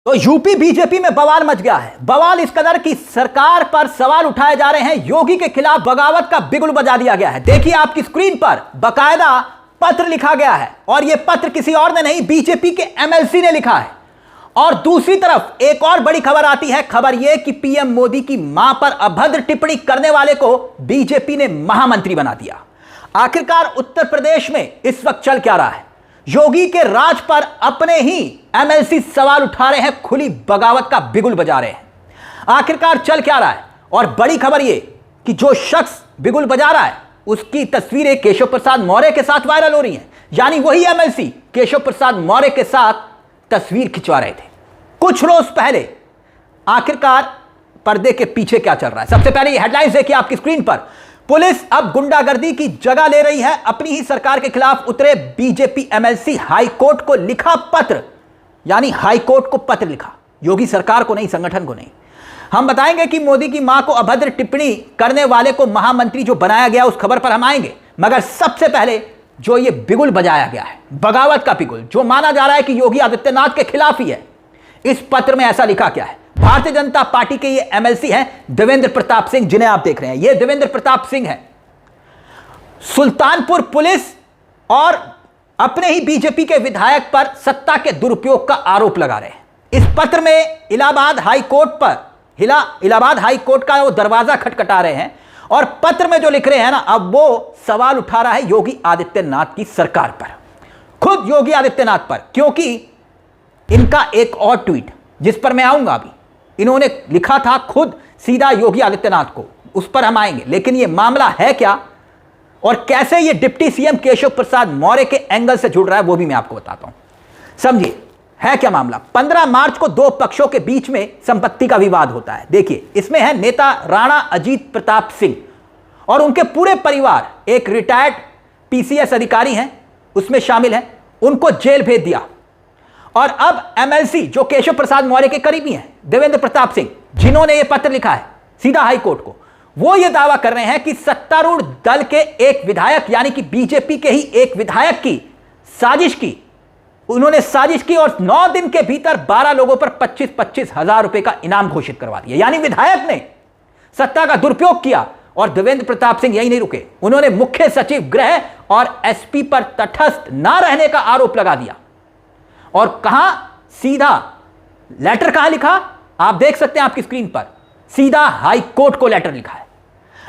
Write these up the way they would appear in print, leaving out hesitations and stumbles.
तो UP BJP में बवाल मच गया है। बवाल इस कदर कि सरकार पर सवाल उठाए जा रहे हैं, योगी के खिलाफ बगावत का बिगुल बजा दिया गया है। देखिए आपकी स्क्रीन पर बाकायदा पत्र लिखा गया है और यह पत्र किसी और ने नहीं, बीजेपी के एमएलसी ने लिखा है। और दूसरी तरफ एक और बड़ी खबर आती है, खबर यह कि पीएम मोदी की मां पर अभद्र टिप्पणी करने वाले को बीजेपी ने महामंत्री बना दिया। आखिरकार उत्तर प्रदेश में इस वक्त चल क्या रहा है? योगी के राज पर अपने ही एमएलसी सवाल उठा रहे हैं, खुली बगावत का बिगुल बजा रहे हैं। आखिरकार चल क्या रहा है? और बड़ी खबर यह कि जो शख्स बिगुल बजा रहा है उसकी तस्वीरें केशव प्रसाद मौर्य के साथ वायरल हो रही हैं। यानी वही एमएलसी केशव प्रसाद मौर्य के साथ तस्वीर खिंचवा रहे थे कुछ रोज पहले। आखिरकार पर्दे के पीछे क्या चल रहा है? सबसे पहले ये हेडलाइंस देखिए आपकी स्क्रीन पर। पुलिस अब गुंडागर्दी की जगह ले रही है, अपनी ही सरकार के खिलाफ उतरे बीजेपी एमएलसी। हाईकोर्ट को लिखा पत्र, यानी हाईकोर्ट को पत्र लिखा, योगी सरकार को नहीं, संगठन को नहीं। हम बताएंगे कि मोदी की मां को अभद्र टिप्पणी करने वाले को महामंत्री जो बनाया गया उस खबर पर हम आएंगे। मगर सबसे पहले जो ये बिगुल बजाया गया है, बगावत का बिगुल, जो माना जा रहा है कि योगी आदित्यनाथ के खिलाफ ही है, इस पत्र में ऐसा लिखा क्या है? भारतीय जनता पार्टी के ये एमएलसी हैं देवेंद्र प्रताप सिंह, जिन्हें आप देख रहे हैं। ये देवेंद्र प्रताप सिंह हैं। सुल्तानपुर पुलिस और अपने ही बीजेपी के विधायक पर सत्ता के दुरुपयोग का आरोप लगा रहे हैं। इस पत्र में इलाहाबाद हाई कोर्ट का वो दरवाजा खटखटा रहे हैं और पत्र में जो लिख रहे हैं ना, अब वो सवाल उठा रहा है योगी आदित्यनाथ की सरकार पर, खुद योगी आदित्यनाथ पर। क्योंकि इनका एक और ट्वीट जिस पर मैं आऊंगा, अभी इन्होंने लिखा था खुद सीधा योगी आदित्यनाथ को, उस पर हम आएंगे। लेकिन यह मामला है क्या और कैसे यह डिप्टी सीएम केशव प्रसाद मौर्य के एंगल से जुड़ रहा है, वो भी मैं आपको बताता हूं। समझिए है क्या मामला। 15 मार्च को दो पक्षों के बीच में संपत्ति का विवाद होता है। देखिए इसमें है नेता राणा अजीत प्रताप सिंह और उनके पूरे परिवार, एक रिटायर्ड पीसीएस अधिकारी हैं उसमें शामिल हैं, उनको जेल भेज दिया। और अब एमएलसी जो केशव प्रसाद मौर्य के करीबी हैं, देवेंद्र प्रताप सिंह, जिन्होंने यह पत्र लिखा है सीधा हाईकोर्ट को, वो ये दावा कर रहे हैं कि सत्तारूढ़ दल के एक विधायक, यानी कि बीजेपी के ही एक विधायक की साजिश की, उन्होंने साजिश की और 9 दिन के भीतर 12 लोगों पर 25-25 हजार रुपए का इनाम घोषित करवा दिया। यानी विधायक ने सत्ता का दुरुपयोग किया। और देवेंद्र प्रताप सिंह यही नहीं रुके, उन्होंने मुख्य सचिव गृह और एसपी पर तटस्थ ना रहने का आरोप लगा दिया। और कहां सीधा लेटर कहां लिखा, आप देख सकते हैं आपकी स्क्रीन पर, सीधा हाई कोर्ट को लेटर लिखा है।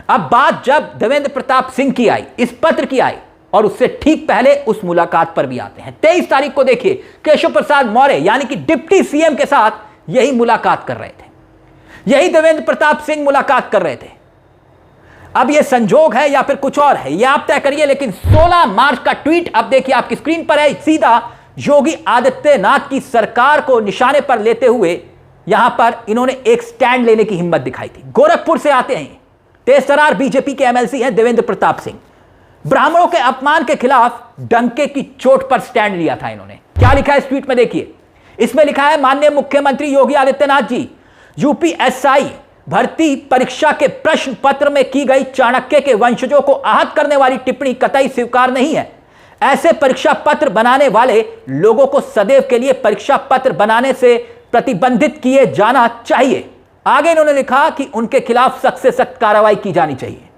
अब बात जब देवेंद्र प्रताप सिंह की आई, इस पत्र की आई, और उससे ठीक पहले उस मुलाकात पर भी आते हैं। 23 तारीख को देखिए केशव प्रसाद मौर्य यानी कि डिप्टी सीएम के साथ यही मुलाकात कर रहे थे, यही देवेंद्र प्रताप सिंह मुलाकात कर रहे थे। अब यह संजोग है या फिर कुछ और है, यह आप तय करिए। लेकिन 16 मार्च का ट्वीट अब देखिए आपकी स्क्रीन पर है, सीधा योगी आदित्यनाथ की सरकार को निशाने पर लेते हुए यहां पर इन्होंने एक स्टैंड लेने की हिम्मत दिखाई थी। गोरखपुर से आते हैं, तेजतर्रार बीजेपी के एमएलसी हैं देवेंद्र प्रताप सिंह। ब्राह्मणों के अपमान के खिलाफ डंके की चोट पर स्टैंड लिया था इन्होंने। क्या लिखा है इस ट्वीट में देखिए, इसमें लिखा है, माननीय मुख्यमंत्री योगी आदित्यनाथ जी, यूपीएसआई भर्ती परीक्षा के प्रश्न पत्र में की गई चाणक्य के वंशजों को आहत करने वाली टिप्पणी कतई स्वीकार नहीं है। ऐसे परीक्षा पत्र बनाने वाले लोगों को सदैव के लिए परीक्षा पत्र बनाने से प्रतिबंधित किए जाना चाहिए। आगे इन्होंने लिखा कि उनके खिलाफ सख्त से सख्त कार्रवाई की जानी चाहिए।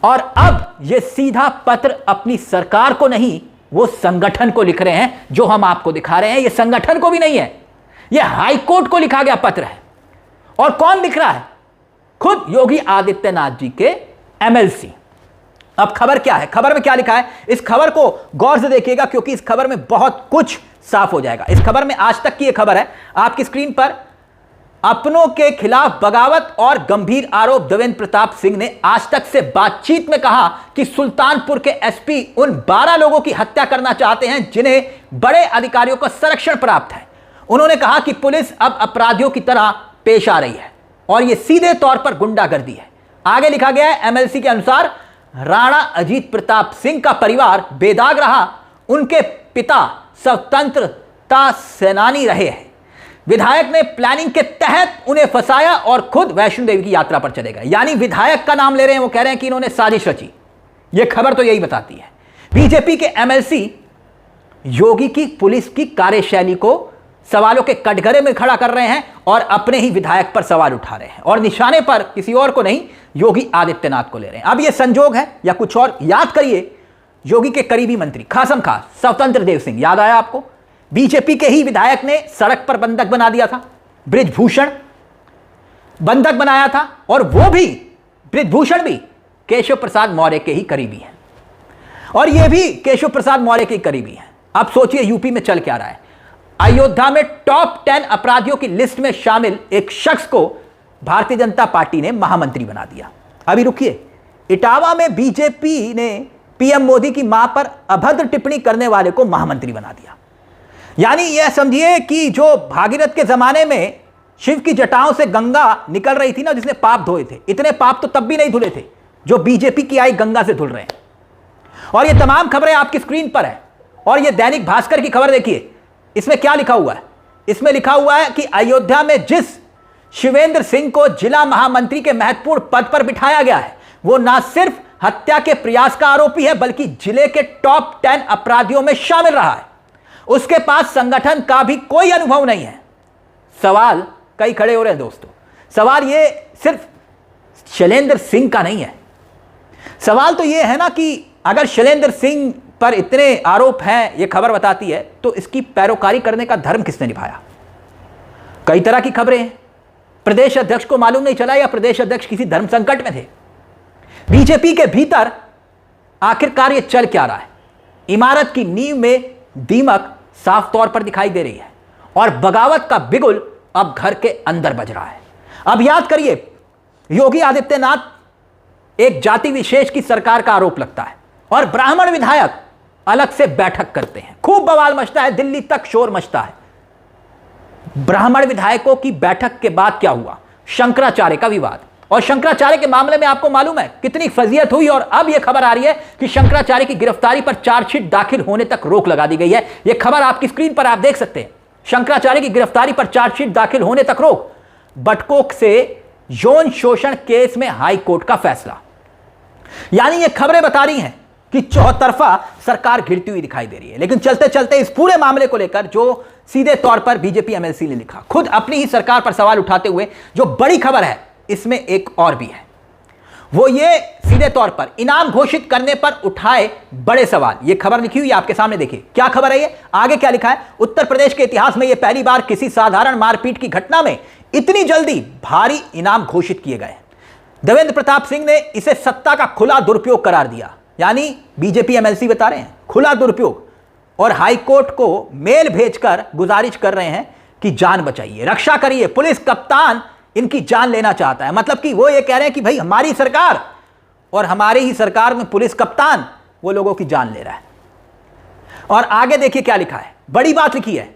और अब यह सीधा पत्र अपनी सरकार को नहीं, वो संगठन को लिख रहे हैं, जो हम आपको दिखा रहे हैं। यह संगठन को भी नहीं है, यह हाईकोर्ट को लिखा गया पत्र है। और कौन लिख रहा है? खुद योगी आदित्यनाथ जी के एमएलसी। अब खबर क्या है, खबर में क्या लिखा है, इस खबर को गौर से देखिएगा क्योंकि इस खबर में बहुत कुछ साफ हो जाएगा। इस खबर में आज तक की यह खबर है आपकी स्क्रीन पर। अपनों के खिलाफ बगावत और गंभीर आरोप, देवेंद्र प्रताप सिंह ने आज तक से बातचीत में कहा कि सुल्तानपुर के एसपी उन 12 लोगों की हत्या करना चाहते हैं जिन्हें बड़े अधिकारियों का संरक्षण प्राप्त है। उन्होंने कहा कि पुलिस अब अपराधियों की तरह पेश आ रही है और यह सीधे तौर पर गुंडागर्दी है। आगे लिखा गया है, एमएलसी के अनुसार राणा अजीत प्रताप सिंह का परिवार बेदाग रहा, उनके पिता स्वतंत्रता सेनानी रहे हैं। विधायक ने प्लानिंग के तहत उन्हें फंसाया और खुद वैष्णो देवी की यात्रा पर चले गए। यानी विधायक का नाम ले रहे हैं, वो कह रहे हैं कि इन्होंने साजिश रची। यह खबर तो यही बताती है। बीजेपी के एमएलसी योगी की पुलिस की कार्यशैली को सवालों के कटघरे में खड़ा कर रहे हैं और अपने ही विधायक पर सवाल उठा रहे हैं और निशाने पर किसी और को नहीं, योगी आदित्यनाथ को ले रहे हैं। अब यह संजोग है या कुछ और? याद करिए, योगी के करीबी मंत्री खासम खास स्वतंत्र देव सिंह, याद आया आपको? बीजेपी के ही विधायक ने सड़क पर बंधक बना दिया था, बृजभूषण बंधक बनाया था, और वो भी बृजभूषण भी केशव प्रसाद मौर्य के ही करीबी हैं, और ये भी केशव प्रसाद मौर्य के करीबी हैं। अब सोचिए यूपी में चल क्या रहा है। अयोध्या में टॉप 10 अपराधियों की लिस्ट में शामिल एक शख्स को भारतीय जनता पार्टी ने महामंत्री बना दिया। अभी रुकिए, इटावा में बीजेपी ने पीएम मोदी की मां पर अभद्र टिप्पणी करने वाले को महामंत्री बना दिया। यानी यह समझिए कि जो भागीरथ के जमाने में शिव की जटाओं से गंगा निकल रही थी ना, जिसने पाप धोए थे, इतने पाप तो तब भी नहीं धुले थे जो बीजेपी की आई गंगा से धुल रहे हैं। और ये तमाम खबरें आपकी स्क्रीन पर है। और ये दैनिक भास्कर की खबर देखिए, इसमें क्या लिखा हुआ है? इसमें लिखा हुआ है कि अयोध्या में जिस शिवेंद्र सिंह को जिला महामंत्री के महत्वपूर्ण पद पर बिठाया गया है, वो ना सिर्फ हत्या के प्रयास का आरोपी है, बल्कि जिले के टॉप 10 अपराधियों में शामिल रहा है। उसके पास संगठन का भी कोई अनुभव नहीं है। सवाल कई खड़े हो रहे हैं दोस्तों। सवाल ये सिर्फ शैलेंद्र सिंह का नहीं है। सवाल तो ये है ना कि अगर शैलेंद्र सिंह पर इतने आरोप हैं, ये खबर बताती है, तो इसकी पैरोकारी करने का धर्म किसने निभाया? कई तरह की खबरें हैं। प्रदेश अध्यक्ष को मालूम नहीं चला या प्रदेश अध्यक्ष किसी धर्म संकट में थे। बीजेपी के भीतर आखिरकार ये चल क्या रहा है? इमारत की नींव में दीमक साफ तौर पर दिखाई दे रही है और बगावत का बिगुल अब घर के अंदर बज रहा है। अब याद करिए, योगी आदित्यनाथ एक जाति विशेष की सरकार का आरोप लगता है और ब्राह्मण विधायक अलग से बैठक करते हैं। खूब बवाल मचता है, दिल्ली तक शोर मचता है। ब्राह्मण विधायकों की बैठक के बाद क्या हुआ? शंकराचार्य का विवाद। और शंकराचार्य के मामले में आपको मालूम है कितनी फजीयत हुई, और अब यह खबर आ रही है कि शंकराचार्य की गिरफ्तारी पर चार्जशीट दाखिल होने तक रोक लगा दी गई है। यह खबर आपकी स्क्रीन पर आप देख सकते हैं। शंकराचार्य की गिरफ्तारी पर चार्जशीट दाखिल होने तक रोक। बटकोक से यौन शोषण केस में हाई कोर्ट का फैसला। यानी ये खबरें बता रही हैं कि चौतरफा सरकार घिरती हुई दिखाई दे रही है। लेकिन चलते चलते इस पूरे मामले को लेकर जो सीधे तौर पर बीजेपी एमएलसी ने लिखा, खुद अपनी ही सरकार पर सवाल उठाते हुए, जो बड़ी खबर है इसमें एक और भी है। वो ये सीधे तौर पर इनाम घोषित करने पर उठाए बड़े सवाल। ये खबर लिखी हुई है आपके सामने, देखिए क्या खबर है ये। आगे क्या लिखा है? उत्तर प्रदेश के इतिहास में यह पहली बार किसी साधारण मारपीट की घटना में इतनी जल्दी भारी इनाम घोषित किए गए। देवेंद्र प्रताप सिंह ने इसे सत्ता का खुला दुरुपयोग करार दिया। यानी बीजेपी एमएलसी बता रहे हैं खुला दुरुपयोग, और हाईकोर्ट को मेल भेजकर गुजारिश कर रहे हैं कि जान बचाइए, रक्षा करिए। पुलिस कप्तान इनकी जान लेना चाहता है। मतलब कि वो ये कह रहे हैं कि भाई हमारी सरकार, और हमारी ही सरकार में पुलिस कप्तान वो लोगों की जान ले रहा है। और आगे देखिए क्या लिखा है, बड़ी बात लिखी है।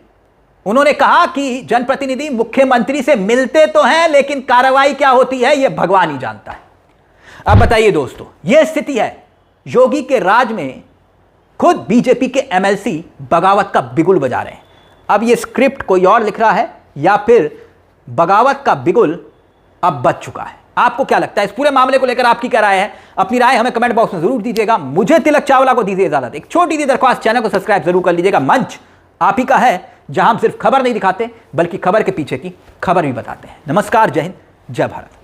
उन्होंने कहा कि जनप्रतिनिधि मुख्यमंत्री से मिलते तो हैं, लेकिन कार्रवाई क्या होती है ये भगवान ही जानता है। अब बताइए दोस्तों, यह स्थिति है। योगी के राज में खुद बीजेपी के एमएलसी बगावत का बिगुल बजा रहे हैं। अब यह स्क्रिप्ट कोई और लिख रहा है या फिर बगावत का बिगुल अब बज चुका है? आपको क्या लगता है? इस पूरे मामले को लेकर आपकी क्या राय है? अपनी राय हमें कमेंट बॉक्स में जरूर दीजिएगा। मुझे तिलक चावला को दीजिए इजाजत। एक छोटी सी दरख्वास्त, चैनल को सब्सक्राइब जरूर कर लीजिएगा। मंच आप ही का है जहां हम सिर्फ खबर नहीं दिखाते, बल्कि खबर के पीछे की खबर भी बताते हैं। नमस्कार, जय हिंद, जय भारत।